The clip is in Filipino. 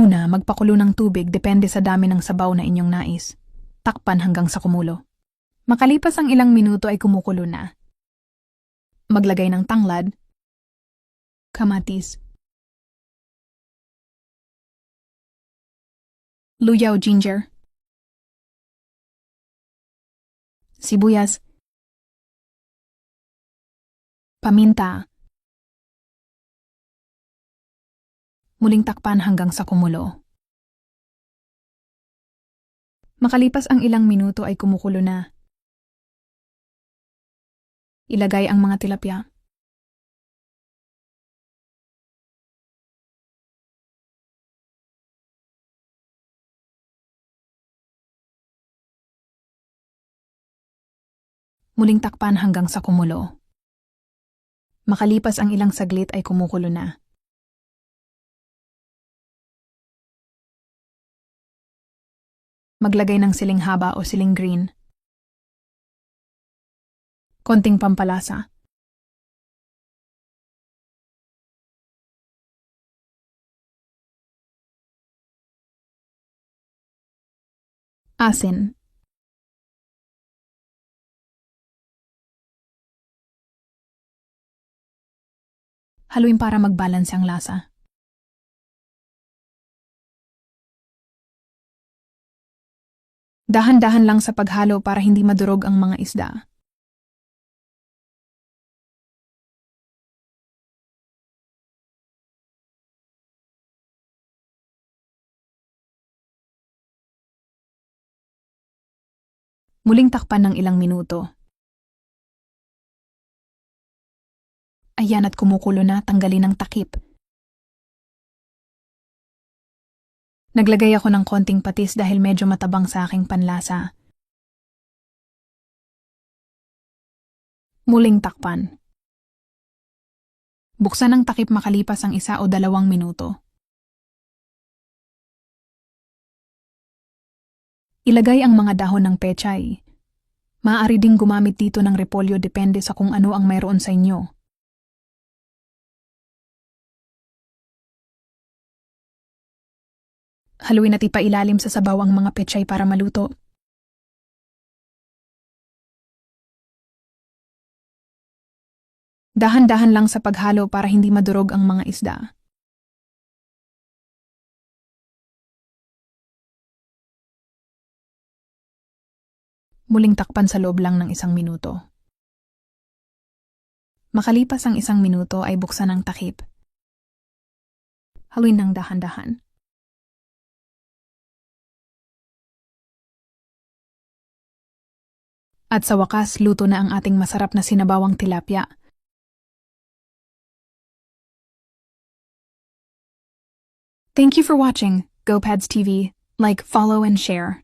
Una, magpakulo ng tubig depende sa dami ng sabaw na inyong nais. Takpan hanggang sa kumulo. Makalipas ang ilang minuto ay kumukulo na. Maglagay ng tanglad, kamatis, luyaw ginger, sibuyas, paminta. Muling takpan hanggang sa kumulo. Makalipas ang ilang minuto ay kumukulo na. Ilagay ang mga tilapia. Muling takpan hanggang sa kumulo. Makalipas ang ilang saglit ay kumukulo na. Maglagay ng siling haba o siling green. Konting pampalasa. Asin. Haluin para magbalanse ang lasa. Dahan-dahan lang sa paghalo para hindi madurog ang mga isda. Muling takpan ng ilang minuto. Ayan at kumukulo na, tanggalin ang takip. Naglagay ako ng konting patis dahil medyo matabang sa aking panlasa. Muling takpan. Buksan ang takip makalipas ang 1 o 2 minuto. Ilagay ang mga dahon ng pechay. Maaari ding gumamit dito ng repolyo depende sa kung ano ang mayroon sa inyo. Haluin at ipailalim sa sabaw ang mga pechay para maluto. Dahan-dahan lang sa paghalo para hindi madurog ang mga isda. Muling takpan sa loob lang ng 1 minuto. Makalipas ang 1 minuto ay buksan ang takip. Haluin ng dahan-dahan. At sa wakas, luto na ang ating masarap na sinabawang tilapia. Thank you for watching GoPads TV. Like, follow, and share.